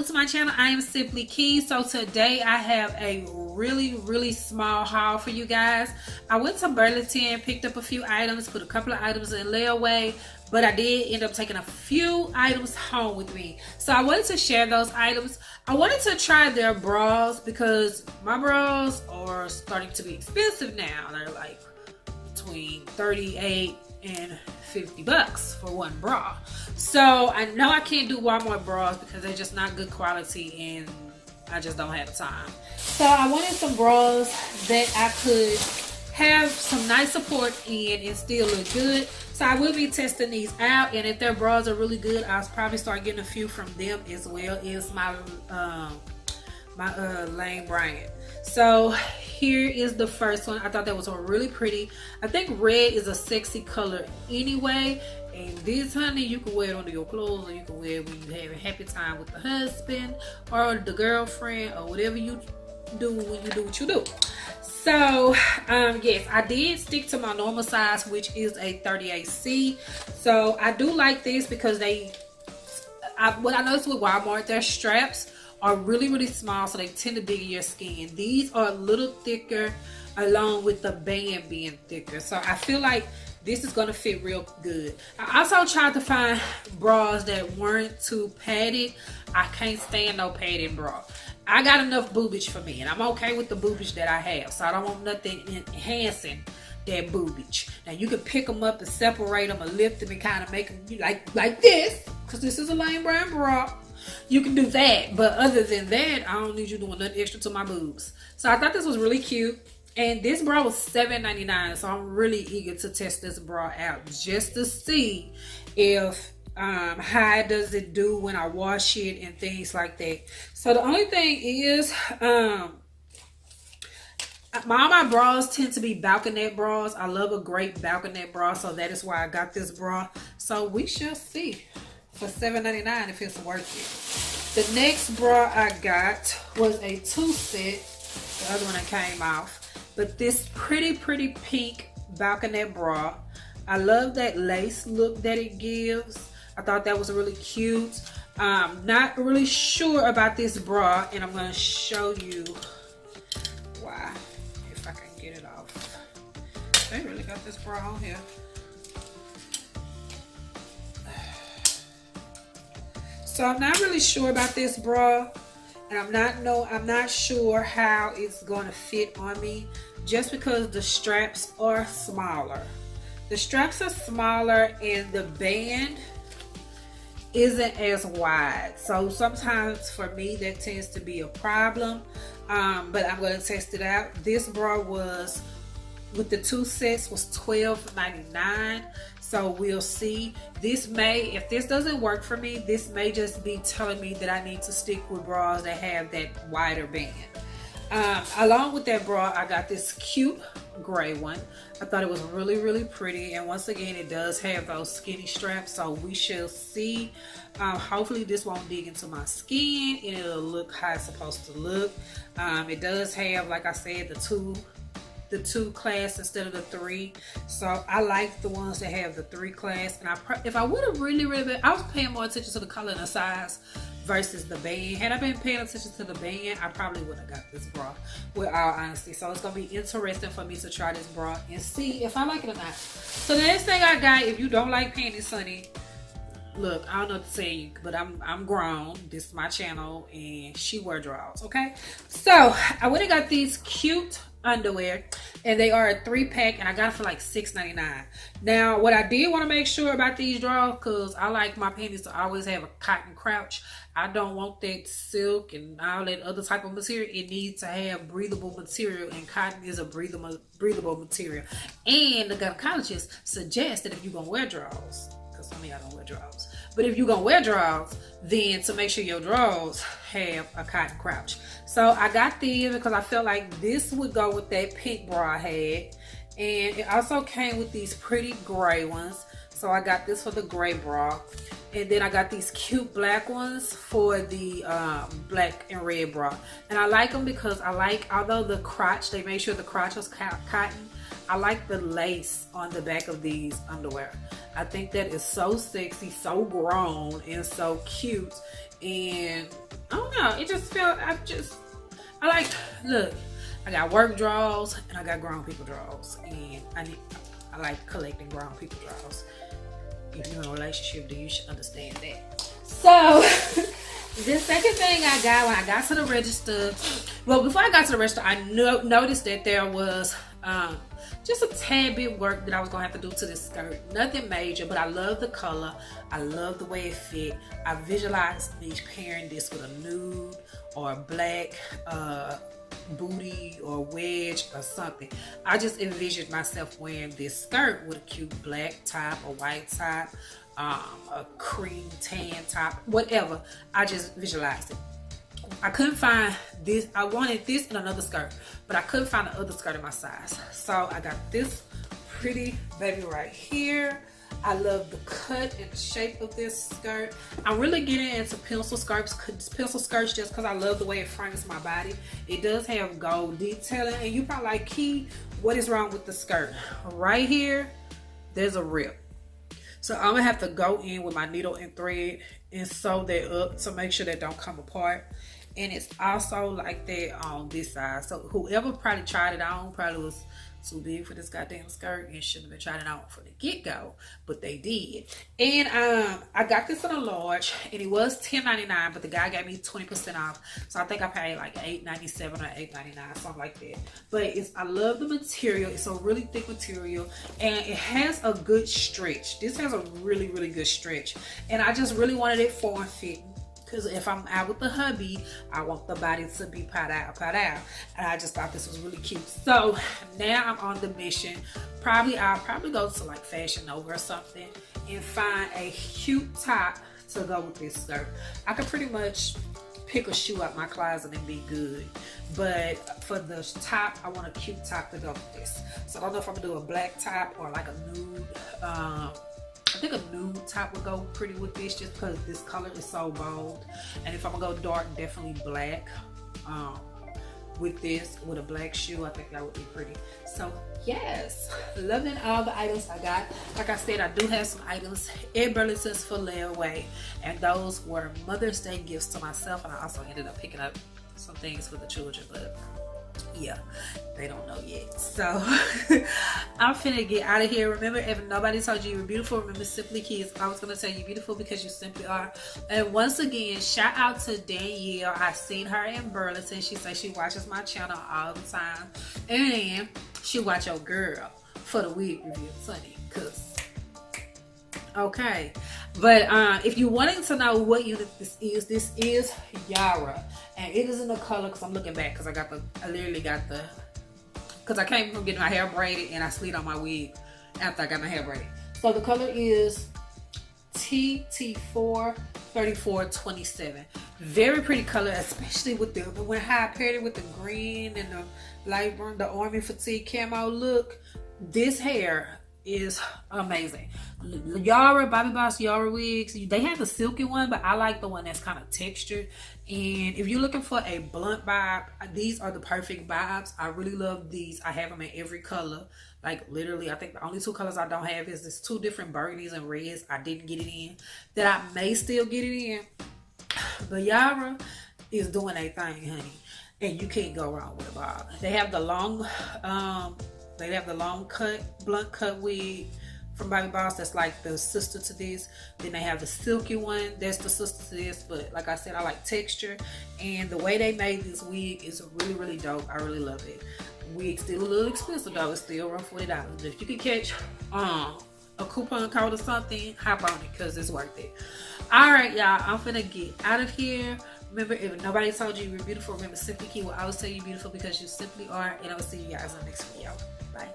new to my channel, I am Simply Key. So today I have a really small haul for you guys. I went to Burlington, picked up a few items, put a couple of items in layaway, but I did end up taking a few items home with me. So I wanted to share those items. I wanted to try their bras because my bras are starting to be expensive now. They're like between 38 and 50 bucks for one bra. So I know I can't do Walmart bras because they're just not good quality and I just don't have the time. So I wanted some bras that I could have some nice support in and still look good. So I will be testing these out, and if their bras are really good, I'll probably start getting a few from them as well as my Lane brand. So here is the first one. I thought that was really pretty. I think red is a sexy color anyway, and this, honey, you can wear it under your clothes, or you can wear it when you have a happy time with the husband or the girlfriend or whatever you do when you do what you do. So yes, I did stick to my normal size, which is a 38C. So I do like this because what I noticed with Walmart, their straps are really small, so they tend to dig in your skin. These are a little thicker along with the band being thicker. So I feel like this is gonna fit real good. I also tried to find bras that weren't too padded. I can't stand no padded bra. I got enough boobage for me, and I'm okay with the boobage that I have. So I don't want nothing enhancing that boobage. Now you can pick them up and separate them or lift them and kind of make them like this, because this is a Lane brand bra. You can do that, but other than that, I don't need you doing nothing extra to my boobs. So I thought this was really cute, and this bra was $7.99. So I'm really eager to test this bra out just to see if how does it do when I wash it and things like that. So the only thing is, all my bras tend to be balconette bras. I love a great balconette bra, so that is why I got this bra. So we shall see for $7.99 if it's worth it. The next bra I got was a 2-set. The other one that came off, but this pretty pink balconette bra. I love that lace look that it gives. I thought that was really cute. Not really sure about this bra, and I'm going to show you why, if I can get it off. They really got this bra on here. So I'm not really sure about this bra, and I'm not sure how it's going to fit on me, just because the straps are smaller. The straps are smaller and the band isn't as wide. So sometimes for me that tends to be a problem. But I'm going to test it out. This bra was, with the 2 sets, was $12.99. So we'll see. This may, if this doesn't work for me, this may just be telling me that I need to stick with bras that have that wider band. Along with that bra, I got this cute gray one. I thought it was really pretty, and once again, it does have those skinny straps, so we shall see. Hopefully this won't dig into my skin and it'll look how it's supposed to look. It does have, like I said, the two class instead of the 3. So I like the ones that have the 3 class, and if I would have really been, I was paying more attention to the color and the size versus the band. Had I been paying attention to the band, I probably would have got this bra, with all honesty. So it's gonna be interesting for me to try this bra and see if I like it or not. So the next thing I got, if you don't like panties, honey, look, I don't know what to say, but I'm grown. This is my channel, and she wear drawers, okay? So I went and got these cute underwear, and they are a 3-pack, and I got it for like $6.99. Now what I did want to make sure about these drawers, because I like my panties to always have a cotton crouch. I don't want that silk and all that other type of material. It needs to have breathable material, and cotton is a breathable material. And the gynecologist suggests that if you're gonna wear drawers, because for me I don't wear drawers, but if you're gonna wear drawers, then to make sure your drawers have a cotton crouch. So I got these because I felt like this would go with that pink bra I had, and it also came with these pretty gray ones. So I got this for the gray bra, and then I got these cute black ones for the black and red bra. And I like them because I like, although the crotch, they made sure the crotch was cotton, I like the lace on the back of these underwear. I think that is so sexy, so grown, and so cute. And I don't know, it just felt, I like, look, I got work drawers and I got grown people drawers, and I like collecting grown people drawers. If you're in a relationship, then you should understand that. So the second thing I got when I got to the register, well, before I got to the register, I noticed that there was just a tad bit work that I was gonna have to do to this skirt. Nothing major, but I love the color. I love the way it fit. I visualized me pairing this with a nude or a black booty or wedge or something. I just envisioned myself wearing this skirt with a cute black top, a white top, a cream tan top, whatever. I just visualized it. I couldn't find this. I wanted this in another skirt, but I couldn't find the other skirt in my size. So I got this pretty baby right here. I love the cut and the shape of this skirt. I'm really getting into pencil skirts just because I love the way it frames my body. It does have gold detailing, and you probably like, Key, what is wrong with the skirt? Right here, there's a rip. So I'm gonna have to go in with my needle and thread and sew that up to make sure that don't come apart. And it's also like that on this side. So whoever probably tried it on probably was too big for this goddamn skirt and shouldn't have been trying it on for the get-go, but they did. And I got this in a large, and it was $10.99, but the guy gave me 20% off, so I think I paid like $8.97 or $8.99, something like that. But I love the material. It's a really thick material, and it has a good stretch. This has a really, really good stretch, and I just really wanted it form-fitting. Because if I'm out with the hubby, I want the body to be pat out. And I just thought this was really cute. So now I'm on the mission. I'll probably go to like Fashion Nova or something and find a cute top to go with this skirt. I could pretty much pick a shoe out my closet and be good. But for the top, I want a cute top to go with this. So I don't know if I'm gonna do a black top or like a nude, I think a nude top would go pretty with this just because this color is so bold. And if I'm gonna go dark, definitely black with this, with a black shoe. I think that would be pretty. So yes, loving all the items I got. Like I said, I do have some items at Burlington's for layaway, and those were Mother's Day gifts to myself, and I also ended up picking up some things for the children, but yeah, they don't know yet. So I'm finna get out of here. Remember, if nobody told you you were beautiful, remember, Simply Kids, I was gonna tell you beautiful because you simply are. And once again, shout out to Danielle. I seen her in Burlington. She says she watches my channel all the time, and she watch your girl for the wig review, honey. Cause okay, but if you wanted to know what unit this is Yara. And it is in the color, because I'm looking back, because I literally got the, because I came from getting my hair braided and I slid on my wig after I got my hair braided. So the color is TT4 3427. Very pretty color, especially with when I paired it with the green and the light brown, the army fatigue camo look. This hair is amazing. Yara, Bobby Boss Yara wigs, they have the silky one, but I like the one that's kind of textured. And if you're looking for a blunt vibe, these are the perfect vibes. I really love these. I have them in every color. Like literally, I think the only two colors I don't have is this 2 different burgundies and reds. I didn't get it in, that I may still get it in. But Yara is doing a thing, honey, and you can't go wrong with a bob. They have the long cut, blunt cut wig from Bobby Boss that's like the sister to this. Then they have the silky one that's the sister to this, but like I said, I like texture, and the way they made this wig is really, really dope. I really love it. Wig's still a little expensive though. It's still around $40. But if you can catch a coupon code or something, hop on it because it's worth it. Alright, y'all, I'm finna get out of here. Remember, if nobody told you you were beautiful, remember, Simply Key will always tell you beautiful because you simply are. And I will see you guys in the next video. Bye.